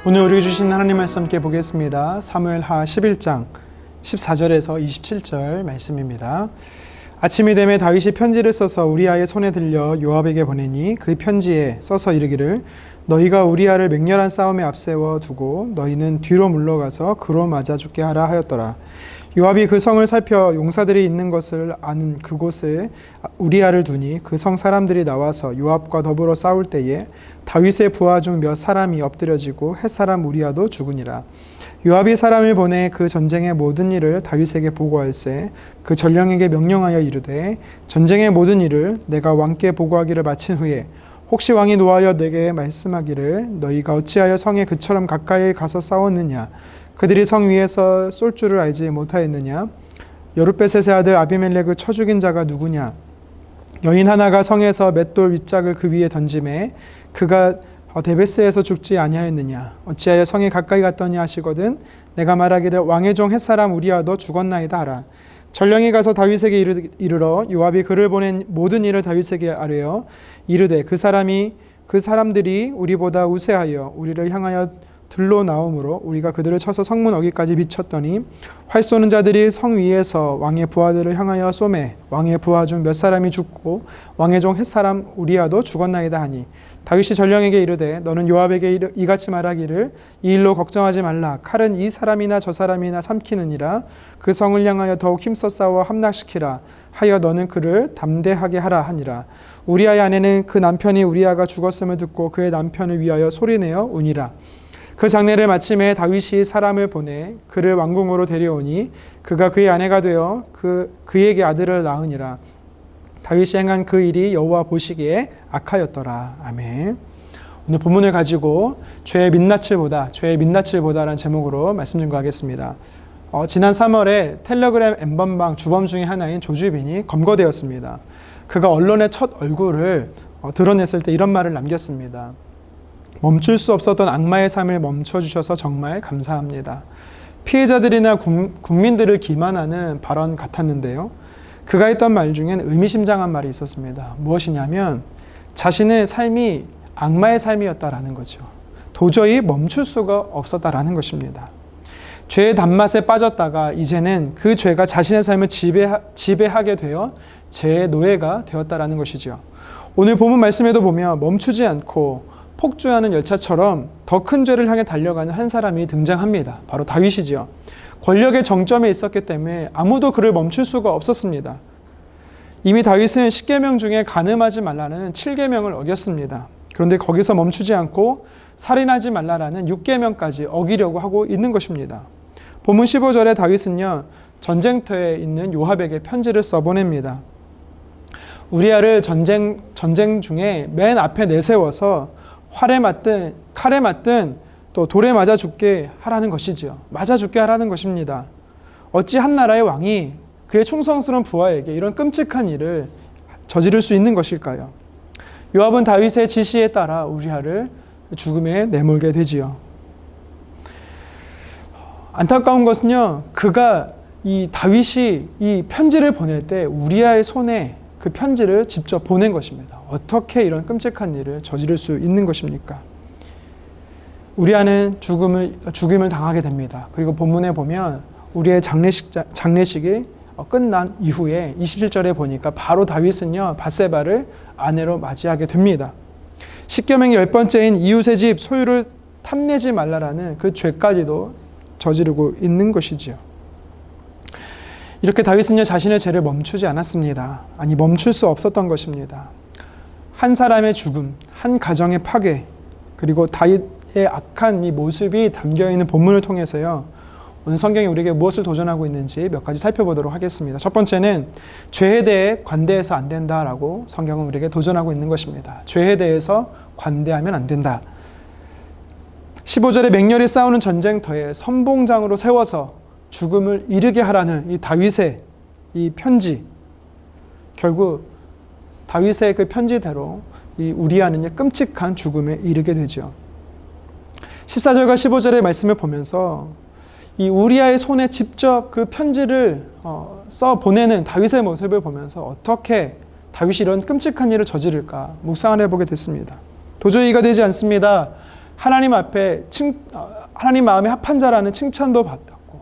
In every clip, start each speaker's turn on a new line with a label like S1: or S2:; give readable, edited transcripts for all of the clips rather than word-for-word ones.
S1: 오늘 우리에게 주신 하나님 말씀 함께 보겠습니다. 사무엘하 11장 14절에서 27절 말씀입니다. 아침이 되매 다윗이 편지를 써서 우리아의 손에 들려 요압에게 보내니 그 편지에 써서 이르기를 너희가 우리아를 맹렬한 싸움에 앞세워 두고 너희는 뒤로 물러가서 그로 맞아 죽게 하라 하였더라. 요압이 그 성을 살펴 용사들이 있는 것을 아는 그곳에 우리아를 두니 그 성 사람들이 나와서 요압과 더불어 싸울 때에 다윗의 부하 중 몇 사람이 엎드려지고 햇사람 우리아도 죽으니라. 요압이 사람을 보내 그 전쟁의 모든 일을 다윗에게 보고할세 그 전령에게 명령하여 이르되 전쟁의 모든 일을 내가 왕께 보고하기를 마친 후에 혹시 왕이 노하여 내게 말씀하기를 너희가 어찌하여 성에 그처럼 가까이 가서 싸웠느냐 그들이 성 위에서 쏠 줄을 알지 못하였느냐 여룻베셋의 아들 아비멜렉을 쳐 죽인 자가 누구냐 여인 하나가 성에서 맷돌 윗짝을 그 위에 던지매 그가 데베스에서 죽지 아니하였느냐 어찌하여 성에 가까이 갔더냐 하시거든 내가 말하기를 왕의 종 햇사람 우리아 너 죽었나이다 하라. 전령이 가서 다윗에게 이르러 요압이 그를 보낸 모든 일을 다윗에게 아뢰어 이르되 그 사람들이 우리보다 우세하여 우리를 향하여 들로 나오므로 우리가 그들을 쳐서 성문 어귀까지 미쳤더니 활 쏘는 자들이 성 위에서 왕의 부하들을 향하여 쏘매 왕의 부하 중 몇 사람이 죽고 왕의 종 햇사람 우리아도 죽었나이다 하니 다윗이 전령에게 이르되 너는 요압에게 이같이 말하기를 이 일로 걱정하지 말라. 칼은 이 사람이나 저 사람이나 삼키느니라. 그 성을 향하여 더욱 힘써 싸워 함락시키라 하여 너는 그를 담대하게 하라 하니라. 우리아의 아내는 그 남편이 우리아가 죽었음을 듣고 그의 남편을 위하여 소리내어 우니라. 그 장례를 마침에 다윗이 사람을 보내 그를 왕궁으로 데려오니 그가 그의 아내가 되어 그에게 아들을 낳으니라. 다윗이 행한 그 일이 여호와 보시기에 악하였더라. 아멘. 오늘 본문을 가지고 죄의 민낯을보다라는 제목으로 말씀 증거하겠습니다. 지난 3월에 텔레그램 N번방 주범 중에 하나인 조주빈이 검거되었습니다. 그가 언론의 첫 얼굴을 드러냈을 때 이런 말을 남겼습니다. 멈출 수 없었던 악마의 삶을 멈춰주셔서 정말 감사합니다. 피해자들이나 국민들을 기만하는 발언 같았는데요. 그가 했던 말 중엔 의미심장한 말이 있었습니다. 무엇이냐면 자신의 삶이 악마의 삶이었다라는 거죠. 도저히 멈출 수가 없었다라는 것입니다. 죄의 단맛에 빠졌다가 이제는 그 죄가 자신의 삶을 지배하게 되어 죄의 노예가 되었다라는 것이죠. 오늘 본문 말씀에도 보면 멈추지 않고 폭주하는 열차처럼 더 큰 죄를 향해 달려가는 한 사람이 등장합니다. 바로 다윗이지요. 권력의 정점에 있었기 때문에 아무도 그를 멈출 수가 없었습니다. 이미 다윗은 10계명 중에 간음하지 말라는 7계명을 어겼습니다. 그런데 거기서 멈추지 않고 살인하지 말라라는 6계명까지 어기려고 하고 있는 것입니다. 본문 15절에 다윗은요, 전쟁터에 있는 요압에게 편지를 써보냅니다. 우리아를 전쟁 중에 맨 앞에 내세워서 활에 맞든 칼에 맞든 또 돌에 맞아 죽게 하라는 것이지요. 맞아 죽게 하라는 것입니다. 어찌 한 나라의 왕이 그의 충성스러운 부하에게 이런 끔찍한 일을 저지를 수 있는 것일까요? 요압은 다윗의 지시에 따라 우리아를 죽음에 내몰게 되지요. 안타까운 것은요, 다윗이 이 편지를 보낼 때 우리아의 손에 그 편지를 직접 보낸 것입니다. 어떻게 이런 끔찍한 일을 저지를 수 있는 것입니까? 우리아는 죽임을 당하게 됩니다. 그리고 본문에 보면 우리의 장례식이 끝난 이후에 27절에 보니까 바로 다윗은요, 밧세바를 아내로 맞이하게 됩니다. 10계명의 10번째인 이웃의 집 소유를 탐내지 말라라는 그 죄까지도 저지르고 있는 것이지요. 이렇게 다윗은요, 자신의 죄를 멈추지 않았습니다. 아니, 멈출 수 없었던 것입니다. 한 사람의 죽음, 한 가정의 파괴, 그리고 다윗의 악한 이 모습이 담겨있는 본문을 통해서요, 오늘 성경이 우리에게 무엇을 도전하고 있는지 몇 가지 살펴보도록 하겠습니다. 첫 번째는 죄에 대해 관대해서 안 된다라고 성경은 우리에게 도전하고 있는 것입니다. 죄에 대해서 관대하면 안 된다. 15절에 맹렬히 싸우는 전쟁터에 선봉장으로 세워서 죽음을 이르게 하라는 이 다윗의 이 편지, 결국 다윗의 그 편지대로 이 우리아는 끔찍한 죽음에 이르게 되죠. 14절과 15절의 말씀을 보면서 이 우리아의 손에 직접 그 편지를 써 보내는 다윗의 모습을 보면서 어떻게 다윗이 이런 끔찍한 일을 저지를까 묵상을 해보게 됐습니다. 도저히 이해가 되지 않습니다. 하나님 앞에 하나님 마음에 합한 자라는 칭찬도 받았고,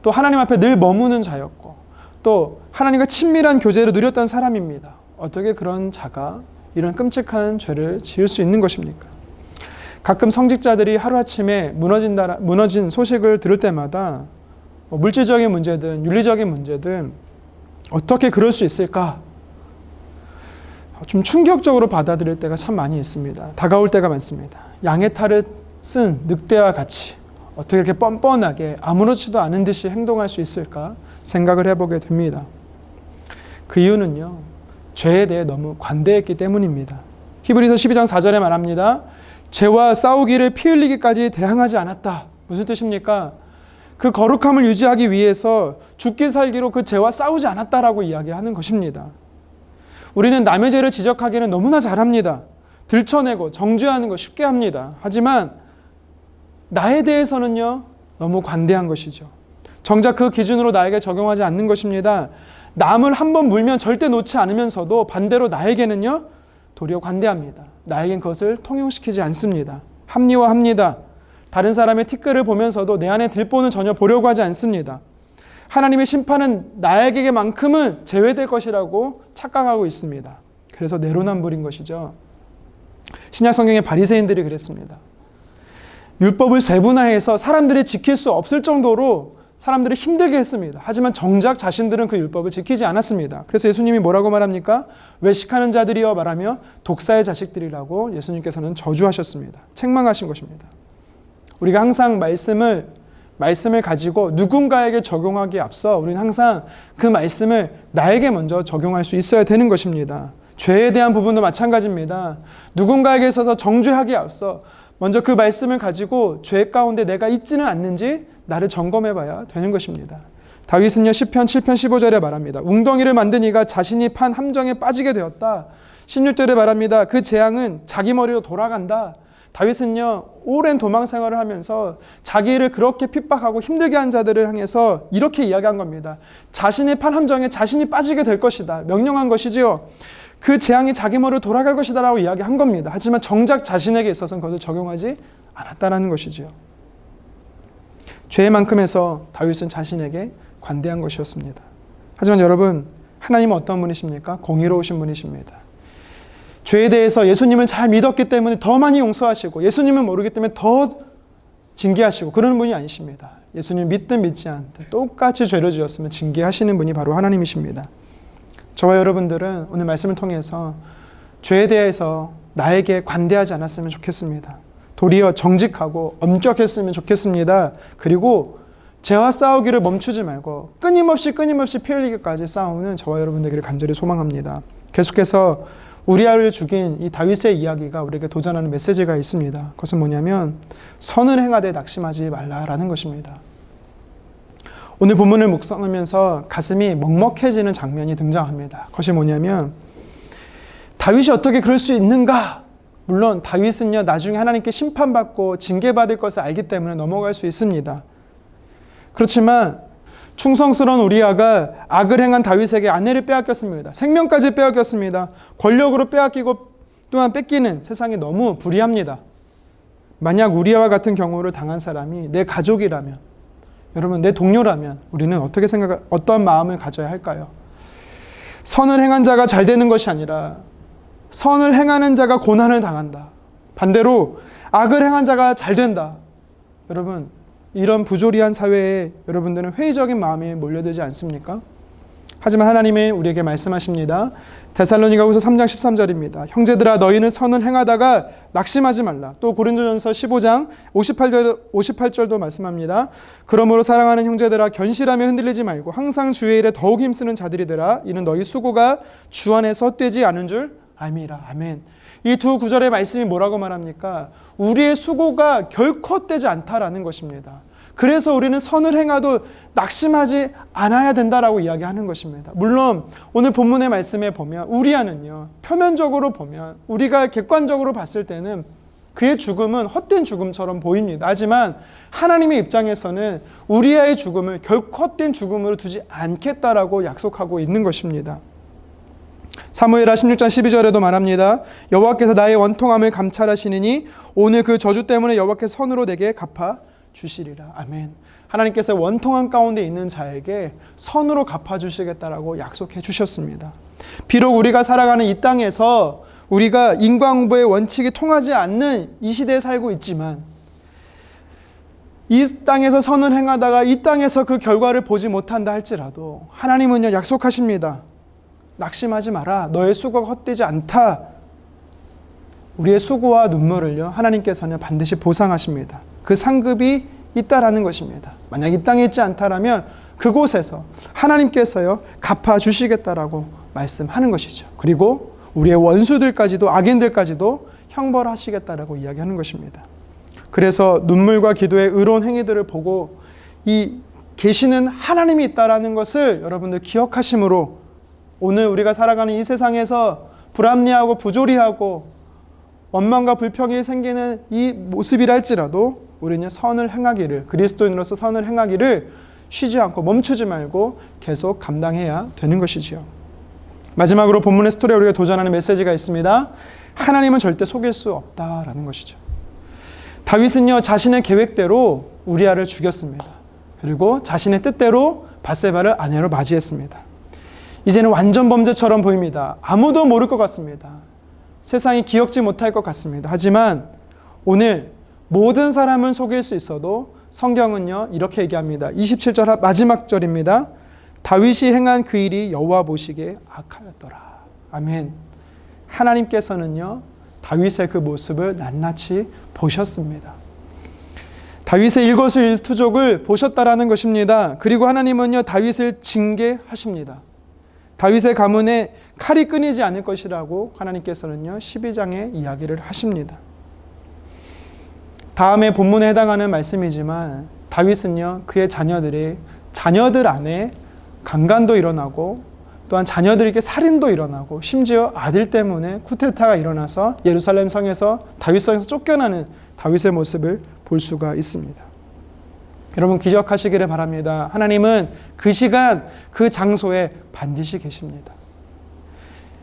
S1: 또 하나님 앞에 늘 머무는 자였고, 또 하나님과 친밀한 교제를 누렸던 사람입니다. 어떻게 그런 자가 이런 끔찍한 죄를 지을 수 있는 것입니까? 가끔 성직자들이 하루아침에 무너진 소식을 들을 때마다 물질적인 문제든 윤리적인 문제든 어떻게 그럴 수 있을까? 좀 충격적으로 받아들일 때가 참 많이 있습니다. 다가올 때가 많습니다. 양의 탈을 쓴 늑대와 같이 어떻게 이렇게 뻔뻔하게 아무렇지도 않은 듯이 행동할 수 있을까 생각을 해보게 됩니다. 그 이유는요, 죄에 대해 너무 관대했기 때문입니다. 히브리서 12장 4절에 말합니다. 죄와 싸우기를 피 흘리기까지 대항하지 않았다. 무슨 뜻입니까? 그 거룩함을 유지하기 위해서 죽기 살기로 그 죄와 싸우지 않았다라고 이야기하는 것입니다. 우리는 남의 죄를 지적하기는 너무나 잘합니다. 들춰내고 정죄하는 거 쉽게 합니다. 하지만 나에 대해서는요, 너무 관대한 것이죠. 정작 그 기준으로 나에게 적용하지 않는 것입니다. 남을 한번 물면 절대 놓지 않으면서도 반대로 나에게는요, 도리어 관대합니다. 나에겐 그것을 통용시키지 않습니다. 합리화합니다. 다른 사람의 티끌을 보면서도 내 안에 들보는 전혀 보려고 하지 않습니다. 하나님의 심판은 나에게만큼은 제외될 것이라고 착각하고 있습니다. 그래서 내로남불인 것이죠. 신약 성경의 바리새인들이 그랬습니다. 율법을 세분화해서 사람들이 지킬 수 없을 정도로 사람들을 힘들게 했습니다. 하지만 정작 자신들은 그 율법을 지키지 않았습니다. 그래서 예수님이 뭐라고 말합니까? 외식하는 자들이여 말하며 독사의 자식들이라고 예수님께서는 저주하셨습니다. 책망하신 것입니다. 우리가 항상 말씀을 가지고 누군가에게 적용하기에 앞서 우리는 항상 그 말씀을 나에게 먼저 적용할 수 있어야 되는 것입니다. 죄에 대한 부분도 마찬가지입니다. 누군가에게 있어서 정죄하기에 앞서 먼저 그 말씀을 가지고 죄 가운데 내가 있지는 않는지 나를 점검해 봐야 되는 것입니다. 다윗은요, 시편 7편 15절에 말합니다. 웅덩이를 만든 이가 자신이 판 함정에 빠지게 되었다. 16절에 말합니다. 그 재앙은 자기 머리로 돌아간다. 다윗은요, 오랜 도망 생활을 하면서 자기를 그렇게 핍박하고 힘들게 한 자들을 향해서 이렇게 이야기한 겁니다. 자신이 판 함정에 자신이 빠지게 될 것이다. 명령한 것이지요. 그 재앙이 자기 머리로 돌아갈 것이다 라고 이야기한 겁니다. 하지만 정작 자신에게 있어서는 그것을 적용하지 않았다는 것이지요. 죄만큼에서 다윗은 자신에게 관대한 것이었습니다. 하지만 여러분, 하나님은 어떤 분이십니까? 공의로우신 분이십니다. 죄에 대해서 예수님을 잘 믿었기 때문에 더 많이 용서하시고, 예수님을 모르기 때문에 더 징계하시고 그러는 분이 아니십니다. 예수님 믿든 믿지 않든 똑같이 죄를 지었으면 징계하시는 분이 바로 하나님이십니다. 저와 여러분들은 오늘 말씀을 통해서 죄에 대해서 나에게 관대하지 않았으면 좋겠습니다. 도리어 정직하고 엄격했으면 좋겠습니다. 그리고 죄와 싸우기를 멈추지 말고 끊임없이 피 흘리기까지 싸우는 저와 여러분 되기를 간절히 소망합니다. 계속해서 우리아를 죽인 이 다윗의 이야기가 우리에게 도전하는 메시지가 있습니다. 그것은 뭐냐면 선을 행하되 낙심하지 말라라는 것입니다. 오늘 본문을 묵상하면서 가슴이 먹먹해지는 장면이 등장합니다. 그것이 뭐냐면 다윗이 어떻게 그럴 수 있는가? 물론 다윗은요, 나중에 하나님께 심판받고 징계받을 것을 알기 때문에 넘어갈 수 있습니다. 그렇지만 충성스러운 우리아가 악을 행한 다윗에게 아내를 빼앗겼습니다. 생명까지 빼앗겼습니다. 권력으로 빼앗기고 또한 뺏기는 세상이 너무 불의합니다. 만약 우리아와 같은 경우를 당한 사람이 내 가족이라면, 여러분 내 동료라면 우리는 어떤 마음을 가져야 할까요? 선을 행한 자가 잘 되는 것이 아니라 선을 행하는 자가 고난을 당한다. 반대로 악을 행한 자가 잘 된다. 여러분, 이런 부조리한 사회에 여러분들은 회의적인 마음이 몰려들지 않습니까? 하지만 하나님이 우리에게 말씀하십니다. 데살로니가후서 3장 13절입니다. 형제들아 너희는 선을 행하다가 낙심하지 말라. 또 고린도전서 15장 58절도 말씀합니다. 그러므로 사랑하는 형제들아 견실하며 흔들리지 말고 항상 주의 일에 더욱 힘쓰는 자들이더라. 이는 너희 수고가 주 안에서 헛되지 않은 줄 아미라. 아멘. 이 두 구절의 말씀이 뭐라고 말합니까? 우리의 수고가 결코 헛되지 않다라는 것입니다. 그래서 우리는 선을 행하도 낙심하지 않아야 된다라고 이야기하는 것입니다. 물론 오늘 본문의 말씀에 보면 우리아는요, 표면적으로 보면 우리가 객관적으로 봤을 때는 그의 죽음은 헛된 죽음처럼 보입니다. 하지만 하나님의 입장에서는 우리아의 죽음을 결코 헛된 죽음으로 두지 않겠다라고 약속하고 있는 것입니다. 사무엘하 16장 12절에도 말합니다. 여호와께서 나의 원통함을 감찰하시느니 오늘 그 저주 때문에 여호와께서 선으로 내게 갚아 주시리라. 아멘. 하나님께서 원통함 가운데 있는 자에게 선으로 갚아 주시겠다라고 약속해 주셨습니다. 비록 우리가 살아가는 이 땅에서 우리가 인과응보의 원칙이 통하지 않는 이 시대에 살고 있지만 이 땅에서 선을 행하다가 이 땅에서 그 결과를 보지 못한다 할지라도 하나님은요 약속하십니다. 낙심하지 마라. 너의 수고가 헛되지 않다. 우리의 수고와 눈물을요 하나님께서는 반드시 보상하십니다. 그 상급이 있다라는 것입니다. 만약 이 땅에 있지 않다라면 그곳에서 하나님께서요 갚아주시겠다라고 말씀하는 것이죠. 그리고 우리의 원수들까지도 악인들까지도 형벌하시겠다라고 이야기하는 것입니다. 그래서 눈물과 기도의 의로운 행위들을 보고 이 계시는 하나님이 있다라는 것을 여러분들 기억하심으로 오늘 우리가 살아가는 이 세상에서 불합리하고 부조리하고 원망과 불평이 생기는 이 모습이라 할지라도 우리는 선을 행하기를, 그리스도인으로서 선을 행하기를 쉬지 않고 멈추지 말고 계속 감당해야 되는 것이지요. 마지막으로 본문의 스토리에 우리가 도전하는 메시지가 있습니다. 하나님은 절대 속일 수 없다라는 것이죠. 다윗은요 자신의 계획대로 우리아를 죽였습니다. 그리고 자신의 뜻대로 밧세바를 아내로 맞이했습니다. 이제는 완전 범죄처럼 보입니다. 아무도 모를 것 같습니다. 세상이 기억지 못할 것 같습니다. 하지만 오늘 모든 사람은 속일 수 있어도 성경은요 이렇게 얘기합니다. 27절 마지막 절입니다. 다윗이 행한 그 일이 여호와 보시기에 악하였더라. 아멘. 하나님께서는요 다윗의 그 모습을 낱낱이 보셨습니다. 다윗의 일거수일투족을 보셨다라는 것입니다. 그리고 하나님은요 다윗을 징계하십니다. 다윗의 가문에 칼이 끊이지 않을 것이라고 하나님께서는요 12장에 이야기를 하십니다. 다음에 본문에 해당하는 말씀이지만 다윗은요 그의 자녀들 안에 강간도 일어나고 또한 자녀들에게 살인도 일어나고 심지어 아들 때문에 쿠데타가 일어나서 예루살렘 성에서 다윗 성에서 쫓겨나는 다윗의 모습을 볼 수가 있습니다. 여러분 기억하시기를 바랍니다. 하나님은 그 시간 그 장소에 반드시 계십니다.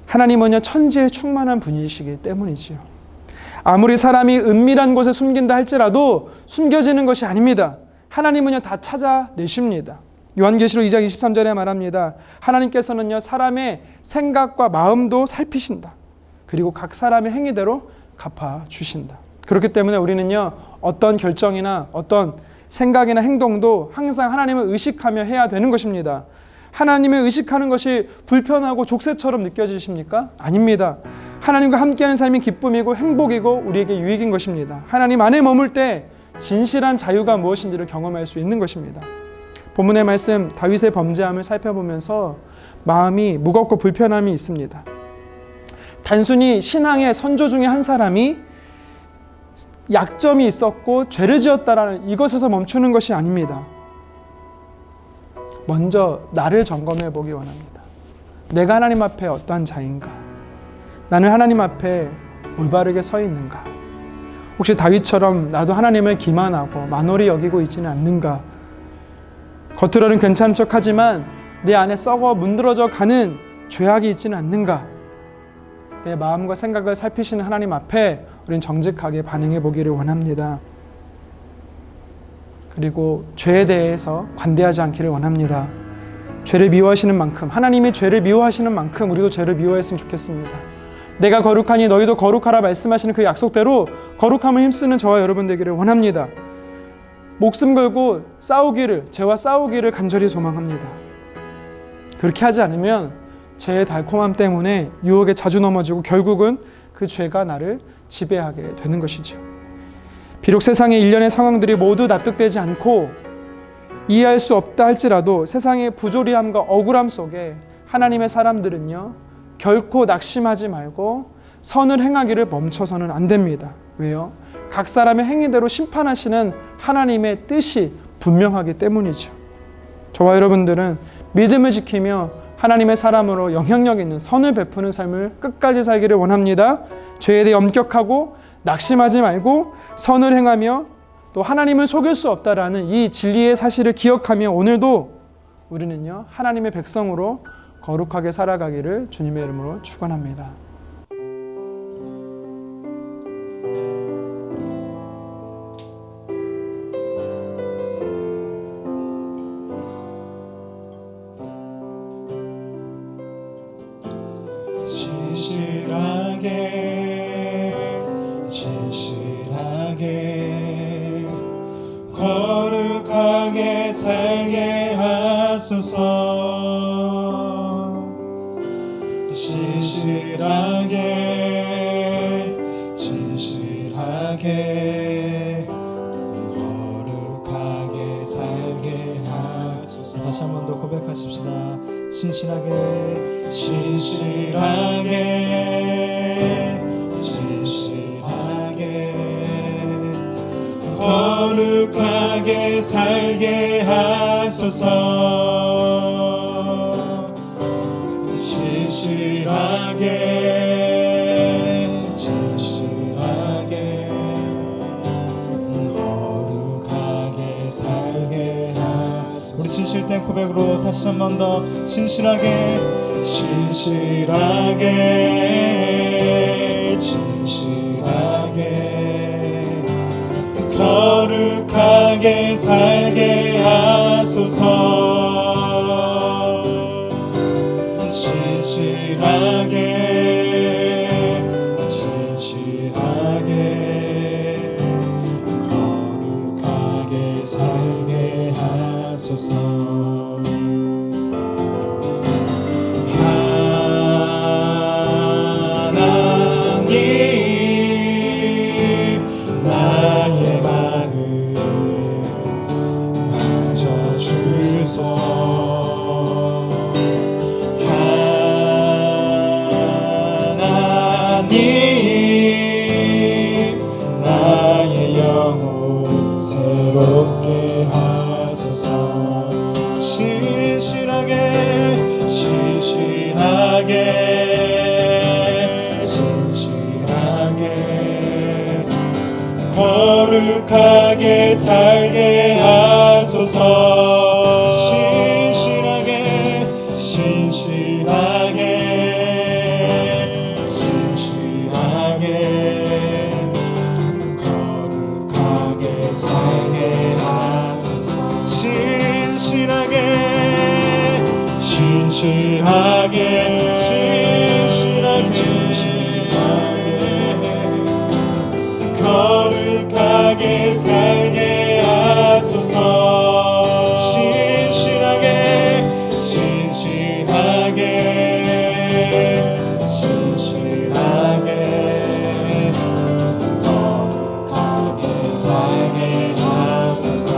S1: 하나님은요 천지에 충만한 분이시기 때문이지요. 아무리 사람이 은밀한 곳에 숨긴다 할지라도 숨겨지는 것이 아닙니다. 하나님은요 다 찾아내십니다. 요한계시록 2장 23절에 말합니다. 하나님께서는요 사람의 생각과 마음도 살피신다. 그리고 각 사람의 행위대로 갚아주신다. 그렇기 때문에 우리는요 어떤 결정이나 어떤 생각이나 행동도 항상 하나님을 의식하며 해야 되는 것입니다. 하나님을 의식하는 것이 불편하고 족쇄처럼 느껴지십니까? 아닙니다. 하나님과 함께하는 삶이 기쁨이고 행복이고 우리에게 유익인 것입니다. 하나님 안에 머물 때 진실한 자유가 무엇인지를 경험할 수 있는 것입니다. 본문의 말씀 다윗의 범죄함을 살펴보면서 마음이 무겁고 불편함이 있습니다. 단순히 신앙의 선조 중에 한 사람이 약점이 있었고 죄를 지었다라는 이것에서 멈추는 것이 아닙니다. 먼저 나를 점검해 보기 원합니다. 내가 하나님 앞에 어떠한 자인가? 나는 하나님 앞에 올바르게 서 있는가? 혹시 다윗처럼 나도 하나님을 기만하고 만홀히 여기고 있지는 않는가? 겉으로는 괜찮은 척하지만 내 안에 썩어 문드러져 가는 죄악이 있지는 않는가? 내 마음과 생각을 살피시는 하나님 앞에 우리는 정직하게 반응해 보기를 원합니다. 그리고 죄에 대해서 관대하지 않기를 원합니다. 죄를 미워하시는 만큼, 하나님이 죄를 미워하시는 만큼 우리도 죄를 미워했으면 좋겠습니다. 내가 거룩하니 너희도 거룩하라 말씀하시는 그 약속대로 거룩함을 힘쓰는 저와 여러분 되기를 원합니다. 목숨 걸고 싸우기를, 죄와 싸우기를 간절히 소망합니다. 그렇게 하지 않으면 죄의 달콤함 때문에 유혹에 자주 넘어지고 결국은 그 죄가 나를 지배하게 되는 것이죠. 비록 세상의 일련의 상황들이 모두 납득되지 않고 이해할 수 없다 할지라도 세상의 부조리함과 억울함 속에 하나님의 사람들은요 결코 낙심하지 말고 선을 행하기를 멈춰서는 안 됩니다. 왜요? 각 사람의 행위대로 심판하시는 하나님의 뜻이 분명하기 때문이죠. 저와 여러분들은 믿음을 지키며 하나님의 사람으로 영향력 있는 선을 베푸는 삶을 끝까지 살기를 원합니다. 죄에 대해 엄격하고 낙심하지 말고 선을 행하며 또 하나님을 속일 수 없다라는 이 진리의 사실을 기억하며 오늘도 우리는요 하나님의 백성으로 거룩하게 살아가기를 주님의 이름으로 축원합니다.
S2: 진실하게 거룩하게 살게 하소서. 진실하게 거룩하게 살게 하소서. 다시 한 번 더 고백하십시다. 진실하게 거룩하게 살게 하소서. 진실하게 거룩하게 살게 하소서. 우리 진실된 고백으로 다시 한 번 더 진실하게 거룩하게 살게 하소서. 진실하게 거룩하게 살게 하소서. 나의 영혼 새롭게 하소서. 진실하게 거룩하게 살게 하소서. 진실하게 거룩하게 살게 하소서. 진실하게 거룩하게 살게 하소서. 진실하게 거룩하게 살게 하소서.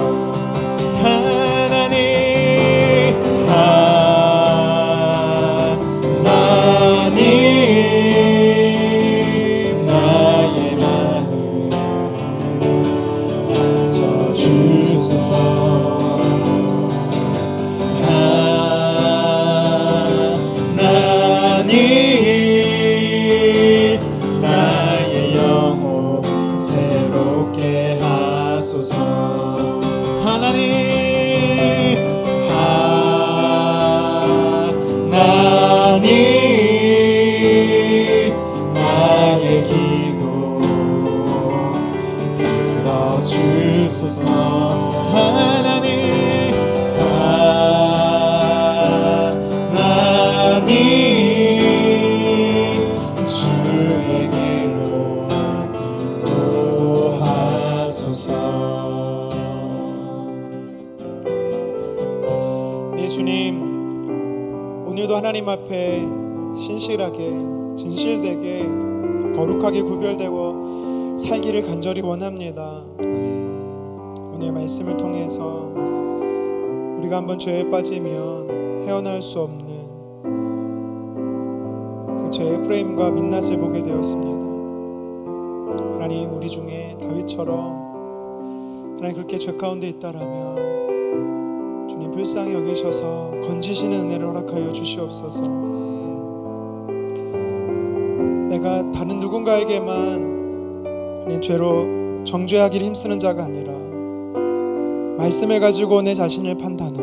S2: 나의 영혼 새롭게 하소서. 나의 기도 들어주소서. 주에게로 인도하소서.
S1: 네, 주님, 오늘도 하나님 앞에 신실하게, 진실되게, 거룩하게 구별되고 살기를 간절히 원합니다. 오늘 말씀을 통해서 우리가 한번 죄에 빠지면 헤어날 수 없는 그 죄의 프레임과 민낯을 보게 되었습니다. 하나님, 우리 중에 다윗처럼 하나님 그렇게 죄 가운데 있다라면 주님 불쌍히 여기셔서 건지시는 은혜를 허락하여 주시옵소서. 내가 다른 누군가에게만 하나님 죄로 정죄하기를 힘쓰는 자가 아니라 말씀을 가지고 내 자신을 판단하고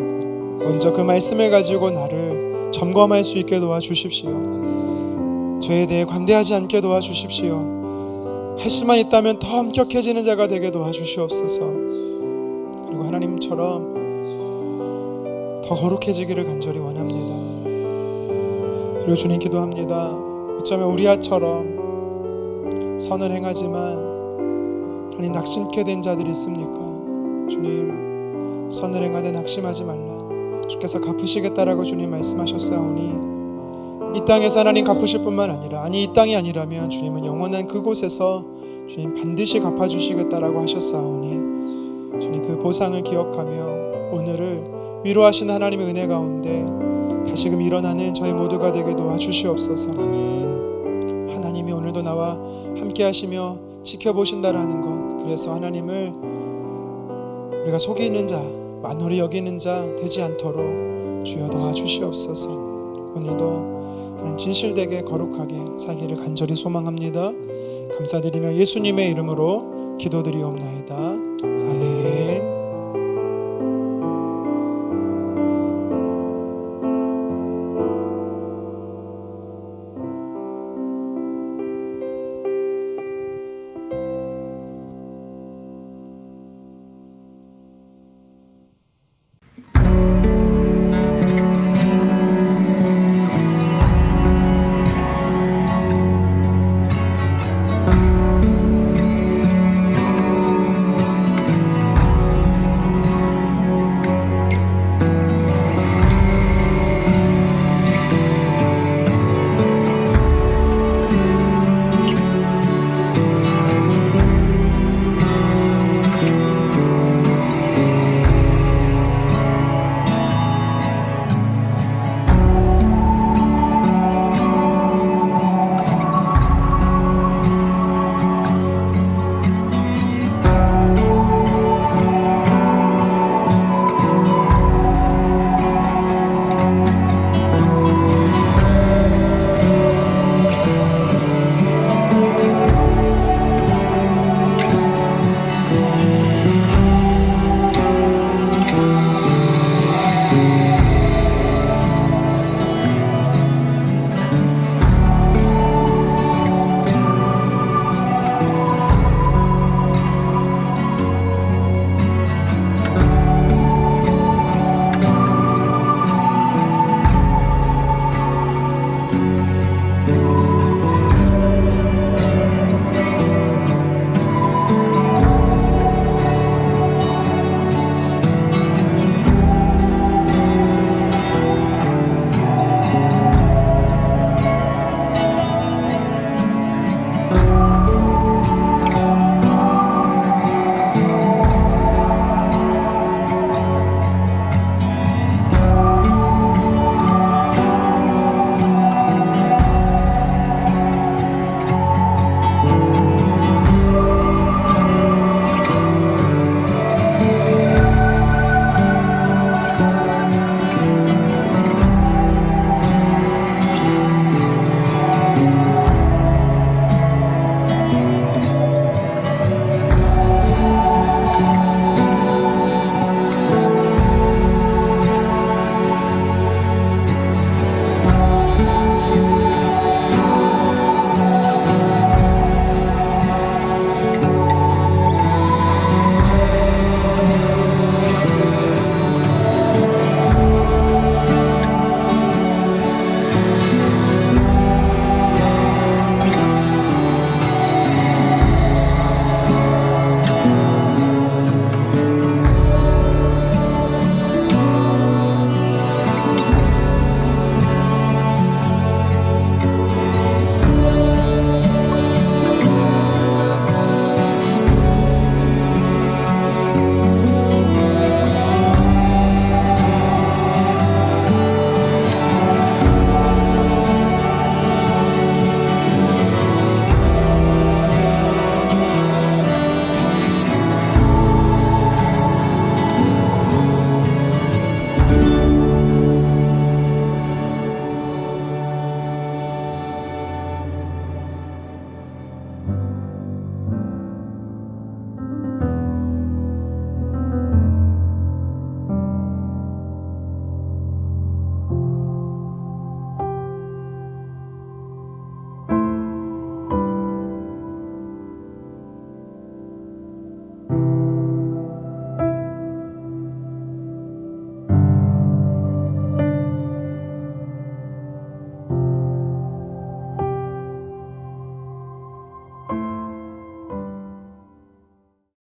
S1: 먼저 그 말씀을 가지고 나를 점검할 수 있게 도와주십시오. 죄에 대해 관대하지 않게 도와주십시오. 할 수만 있다면 더 엄격해지는 자가 되게 도와주시옵소서. 그리고 하나님처럼 더 거룩해지기를 간절히 원합니다. 그리고 주님 기도합니다. 어쩌면 우리아처럼 선을 행하지만 하나님 낙심케 된 자들이 있습니까? 주님, 선을 행하되 낙심하지 말라. 주께서 갚으시겠다라고 주님 말씀하셨사오니 이 땅에서 하나님 갚으실 뿐만 아니라, 아니 이 땅이 아니라면 주님은 영원한 그곳에서 주님 반드시 갚아주시겠다라고 하셨사오니 주님 그 보상을 기억하며 오늘을 위로하시는 하나님의 은혜 가운데 다시금 일어나는 저희 모두가 되게 도와주시옵소서. 하나님이 오늘도 나와 함께 하시며 지켜보신다라는 것, 그래서 하나님을 우리가 속이는 자, 만홀히 여기는 자 되지 않도록 주여 도와주시옵소서. 오늘도 하나님 진실되게 거룩하게 살기를 간절히 소망합니다. 감사드리며 예수님의 이름으로 기도드리옵나이다. 아멘.